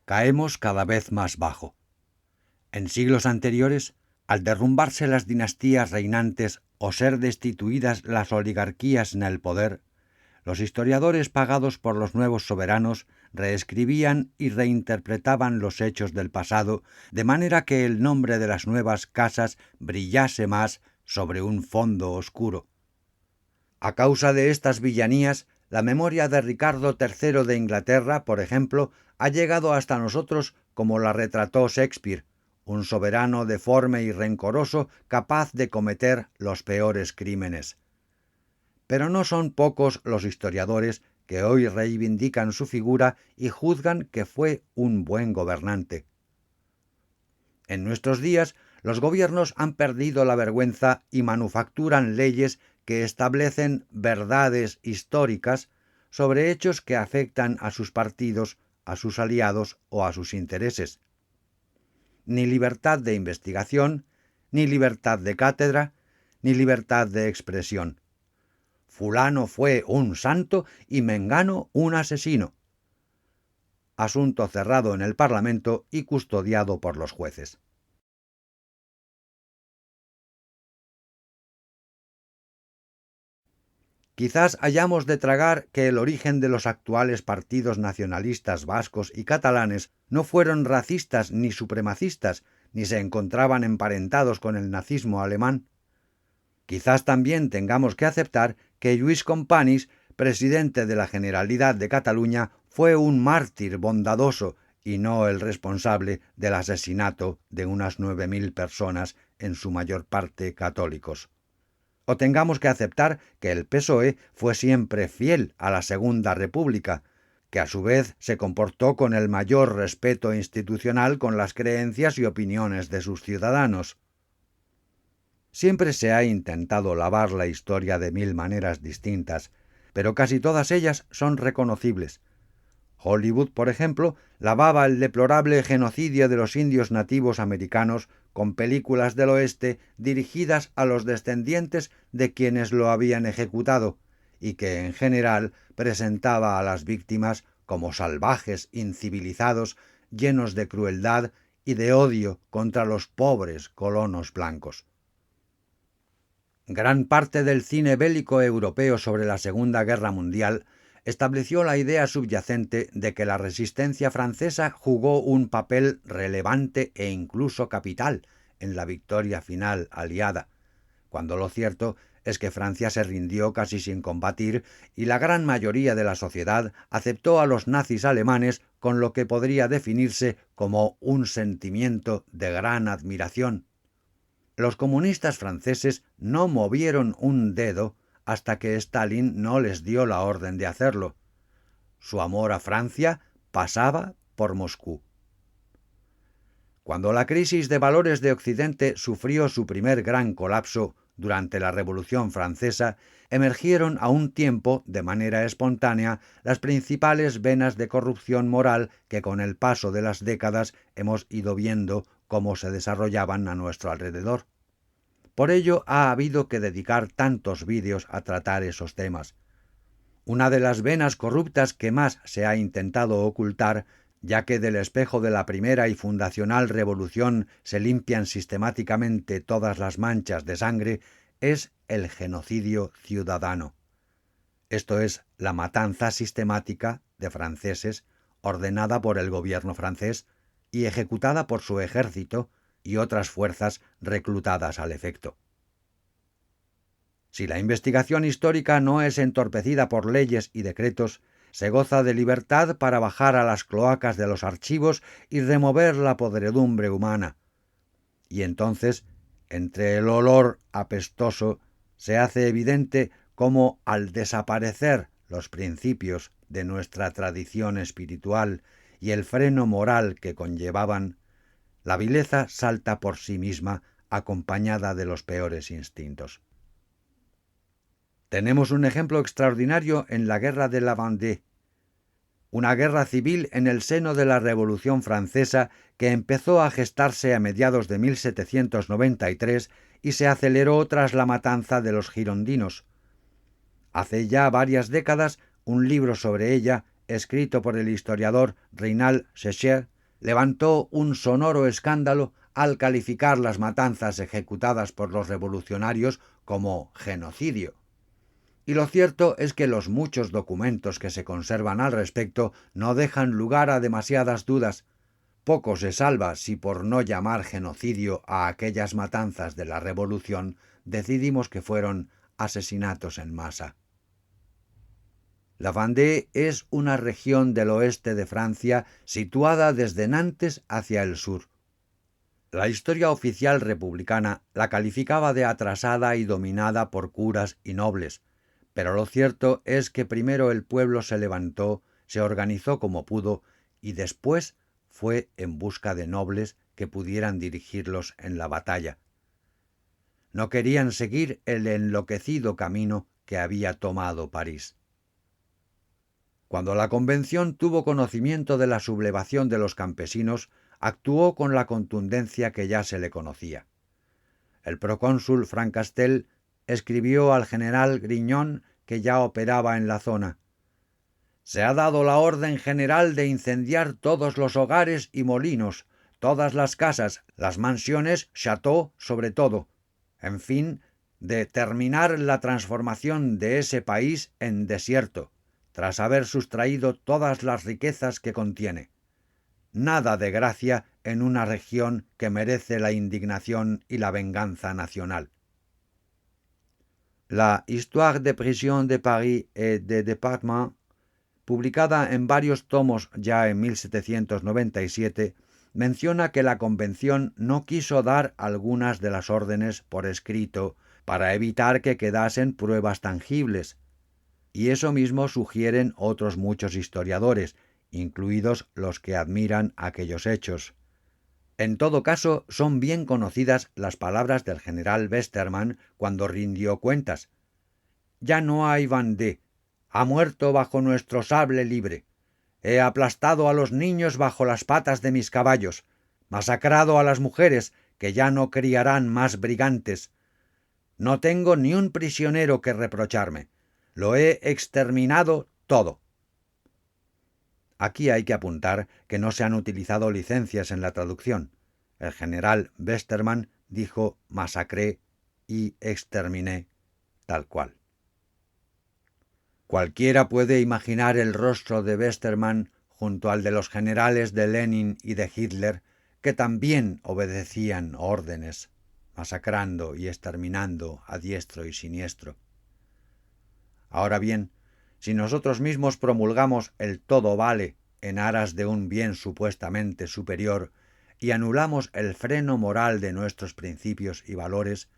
caemos cada vez más bajo. En siglos anteriores, al derrumbarse las dinastías reinantes o ser destituidas las oligarquías en el poder, los historiadores pagados por los nuevos soberanos reescribían y reinterpretaban los hechos del pasado de manera que el nombre de las nuevas casas brillase más sobre un fondo oscuro. A causa de estas villanías, la memoria de Ricardo III de Inglaterra, por ejemplo, ha llegado hasta nosotros como la retrató Shakespeare, un soberano deforme y rencoroso capaz de cometer los peores crímenes. Pero no son pocos los historiadores que hoy reivindican su figura y juzgan que fue un buen gobernante. En nuestros días, los gobiernos han perdido la vergüenza y manufacturan leyes que establecen verdades históricas sobre hechos que afectan a sus partidos, a sus aliados o a sus intereses. Ni libertad de investigación, ni libertad de cátedra, ni libertad de expresión. Fulano fue un santo y Mengano un asesino. Asunto cerrado en el Parlamento y custodiado por los jueces. Quizás hayamos de tragar que el origen de los actuales partidos nacionalistas vascos y catalanes no fueron racistas ni supremacistas, ni se encontraban emparentados con el nazismo alemán. Quizás también tengamos que aceptar que Lluís Companys, presidente de la Generalidad de Cataluña, fue un mártir bondadoso y no el responsable del asesinato de unas 9.000 personas, en su mayor parte católicos. O tengamos que aceptar que el PSOE fue siempre fiel a la Segunda República, que a su vez se comportó con el mayor respeto institucional con las creencias y opiniones de sus ciudadanos. Siempre se ha intentado lavar la historia de 1000 maneras distintas, pero casi todas ellas son reconocibles. Hollywood, por ejemplo, lavaba el deplorable genocidio de los indios nativos americanos con películas del oeste dirigidas a los descendientes de quienes lo habían ejecutado, y que en general presentaba a las víctimas como salvajes incivilizados, llenos de crueldad y de odio contra los pobres colonos blancos. Gran parte del cine bélico europeo sobre la Segunda Guerra Mundial estableció la idea subyacente de que la resistencia francesa jugó un papel relevante e incluso capital en la victoria final aliada, cuando lo cierto es que Francia se rindió casi sin combatir y la gran mayoría de la sociedad aceptó a los nazis alemanes con lo que podría definirse como un sentimiento de gran admiración. Los comunistas franceses no movieron un dedo hasta que Stalin no les dio la orden de hacerlo. Su amor a Francia pasaba por Moscú. Cuando la crisis de valores de Occidente sufrió su primer gran colapso durante la Revolución Francesa, emergieron a un tiempo, de manera espontánea, las principales venas de corrupción moral que con el paso de las décadas hemos ido viendo cómo se desarrollaban a nuestro alrededor. Por ello ha habido que dedicar tantos vídeos a tratar esos temas. Una de las venas corruptas que más se ha intentado ocultar, ya que del espejo de la primera y fundacional revolución se limpian sistemáticamente todas las manchas de sangre, es el genocidio ciudadano. Esto es la matanza sistemática de franceses ordenada por el gobierno francés y ejecutada por su ejército y otras fuerzas reclutadas al efecto. Si la investigación histórica no es entorpecida por leyes y decretos, se goza de libertad para bajar a las cloacas de los archivos y remover la podredumbre humana. Y entonces, entre el olor apestoso, se hace evidente cómo, al desaparecer los principios de nuestra tradición espiritual y el freno moral que conllevaban, la vileza salta por sí misma acompañada de los peores instintos. Tenemos un ejemplo extraordinario en la Guerra de la Vendée, una guerra civil en el seno de la Revolución Francesa que empezó a gestarse a mediados de 1793 y se aceleró tras la matanza de los girondinos. Hace ya varias décadas, un libro sobre ella, escrito por el historiador Reynald Sécher, levantó un sonoro escándalo al calificar las matanzas ejecutadas por los revolucionarios como genocidio. Y lo cierto es que los muchos documentos que se conservan al respecto no dejan lugar a demasiadas dudas. Poco se salva si por no llamar genocidio a aquellas matanzas de la Revolución decidimos que fueron asesinatos en masa. La Vendée es una región del oeste de Francia situada desde Nantes hacia el sur. La historia oficial republicana la calificaba de atrasada y dominada por curas y nobles, pero lo cierto es que primero el pueblo se levantó, se organizó como pudo y después fue en busca de nobles que pudieran dirigirlos en la batalla. No querían seguir el enloquecido camino que había tomado París. Cuando la Convención tuvo conocimiento de la sublevación de los campesinos, actuó con la contundencia que ya se le conocía. El procónsul Francastel escribió al general Grignon, que ya operaba en la zona: «Se ha dado la orden general de incendiar todos los hogares y molinos, todas las casas, las mansiones, châteaux sobre todo, en fin, de terminar la transformación de ese país en desierto, tras haber sustraído todas las riquezas que contiene. Nada de gracia en una región que merece la indignación y la venganza nacional». La Histoire des prisons de Paris et des départements, publicada en varios tomos ya en 1797, menciona que la Convención no quiso dar algunas de las órdenes por escrito para evitar que quedasen pruebas tangibles, y eso mismo sugieren otros muchos historiadores, incluidos los que admiran aquellos hechos. En todo caso, son bien conocidas las palabras del general Westermann cuando rindió cuentas: «Ya no hay Vendée, ha muerto bajo nuestro sable libre. He aplastado a los niños bajo las patas de mis caballos, masacrado a las mujeres, que ya no criarán más brigantes. No tengo ni un prisionero que reprocharme. Lo he exterminado todo». Aquí hay que apuntar que no se han utilizado licencias en la traducción. El general Westermann dijo masacré y exterminé tal cual. Cualquiera puede imaginar el rostro de Westermann junto al de los generales de Lenin y de Hitler, que también obedecían órdenes, masacrando y exterminando a diestro y siniestro. Ahora bien, si nosotros mismos promulgamos el todo vale en aras de un bien supuestamente superior y anulamos el freno moral de nuestros principios y valores,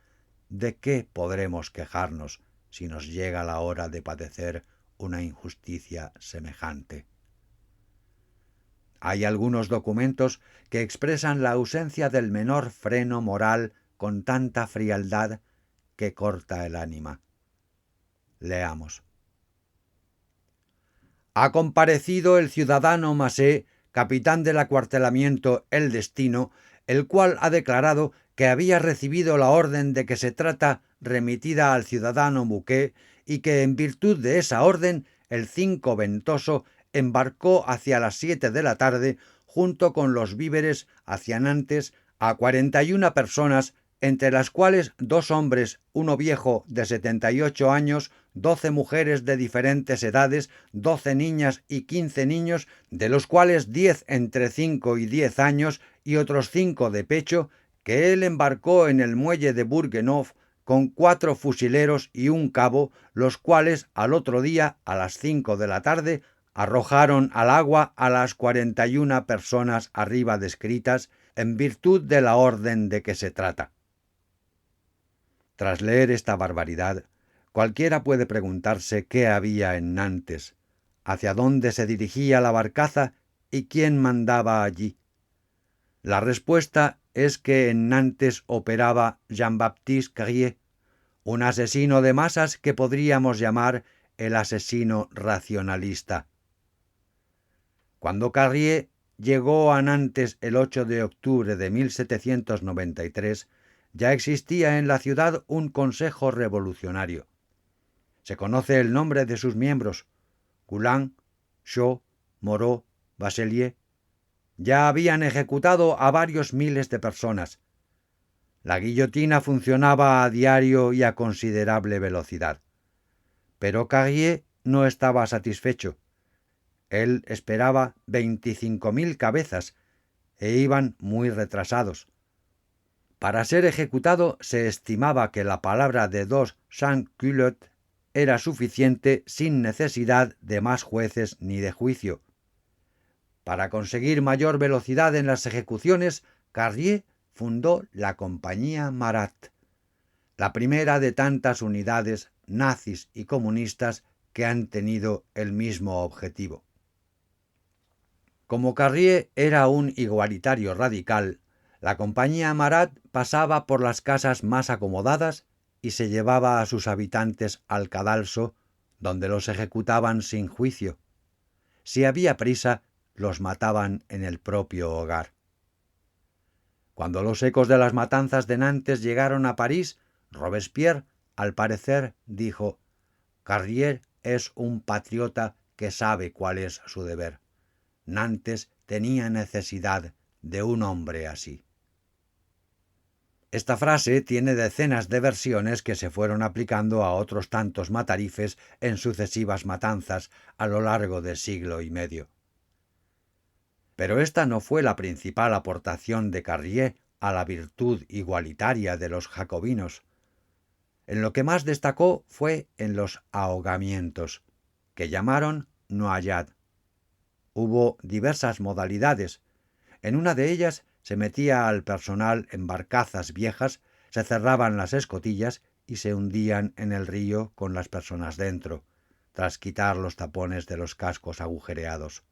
¿de qué podremos quejarnos si nos llega la hora de padecer una injusticia semejante? Hay algunos documentos que expresan la ausencia del menor freno moral con tanta frialdad que corta el ánima. Leamos. Ha comparecido el ciudadano Massé, capitán del acuartelamiento El Destino, el cual ha declarado que había recibido la orden de que se trata remitida al ciudadano Mouquet y que en virtud de esa orden el 5 Ventoso embarcó hacia las 7 de la tarde junto con los víveres hacia Nantes a 41 personas, entre las cuales 2 hombres, uno viejo de 78 años, 12 mujeres de diferentes edades, 12 niñas y 15 niños, de los cuales 10 entre 5 y 10 años y otros 5 de pecho, que él embarcó en el muelle de Bourguenef con 4 fusileros y un cabo, los cuales al otro día, a las 5 de la tarde, arrojaron al agua a las 41 personas arriba descritas, en virtud de la orden de que se trata. Tras leer esta barbaridad, cualquiera puede preguntarse qué había en Nantes, hacia dónde se dirigía la barcaza y quién mandaba allí. La respuesta es que en Nantes operaba Jean-Baptiste Carrier, un asesino de masas que podríamos llamar el asesino racionalista. Cuando Carrier llegó a Nantes el 8 de octubre de 1793, ya existía en la ciudad un consejo revolucionario. Se conoce el nombre de sus miembros: Coulon, Chaud, Moreau, Bachelier. Ya habían ejecutado a varios miles de personas. La guillotina funcionaba a diario y a considerable velocidad. Pero Carrier no estaba satisfecho. Él esperaba 25.000 cabezas e iban muy retrasados. Para ser ejecutado se estimaba que la palabra de 2 sans-culottes era suficiente sin necesidad de más jueces ni de juicio. Para conseguir mayor velocidad en las ejecuciones, Carrier fundó la Compañía Marat, la primera de tantas unidades nazis y comunistas que han tenido el mismo objetivo. Como Carrier era un igualitario radical, la Compañía Marat pasaba por las casas más acomodadas y se llevaba a sus habitantes al cadalso, donde los ejecutaban sin juicio. Si había prisa, los mataban en el propio hogar. Cuando los ecos de las matanzas de Nantes llegaron a París, Robespierre, al parecer, dijo: «Carrier es un patriota que sabe cuál es su deber. Nantes tenía necesidad de un hombre así». Esta frase tiene decenas de versiones que se fueron aplicando a otros tantos matarifes en sucesivas matanzas a lo largo de siglo y medio. Pero esta no fue la principal aportación de Carrier a la virtud igualitaria de los jacobinos. En lo que más destacó fue en los ahogamientos, que llamaron noyade. Hubo diversas modalidades. En una de ellas se metía al personal en barcazas viejas, se cerraban las escotillas y se hundían en el río con las personas dentro, tras quitar los tapones de los cascos agujereados.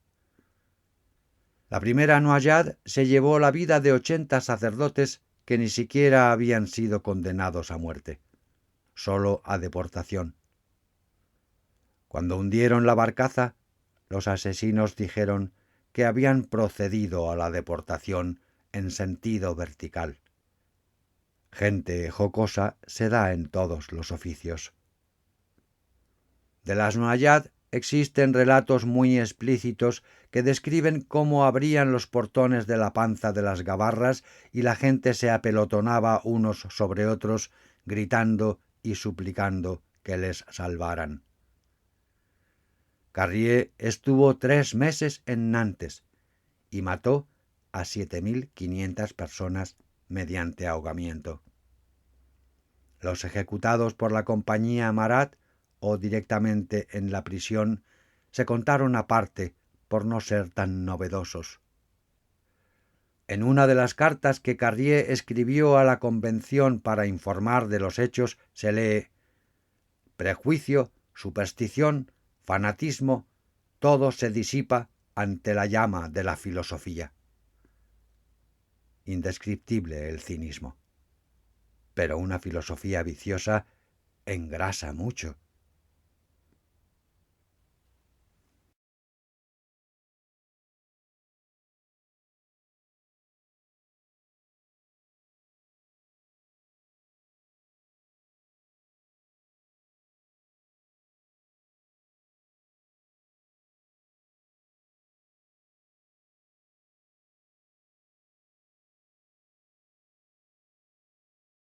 La primera noyade se llevó la vida de 80 sacerdotes que ni siquiera habían sido condenados a muerte, solo a deportación. Cuando hundieron la barcaza, los asesinos dijeron que habían procedido a la deportación en sentido vertical. Gente jocosa se da en todos los oficios. De las noyades existen relatos muy explícitos que describen cómo abrían los portones de la panza de las gabarras y la gente se apelotonaba unos sobre otros, gritando y suplicando que les salvaran. Carrier estuvo 3 meses en Nantes y mató a 7.500 personas mediante ahogamiento. Los ejecutados por la Compañía Marat o directamente en la prisión se contaron aparte por no ser tan novedosos. En una de las cartas que Carrier escribió a la Convención para informar de los hechos se lee: «Prejuicio, superstición, fanatismo, todo se disipa ante la llama de la filosofía». Indescriptible el cinismo. Pero una filosofía viciosa engrasa mucho.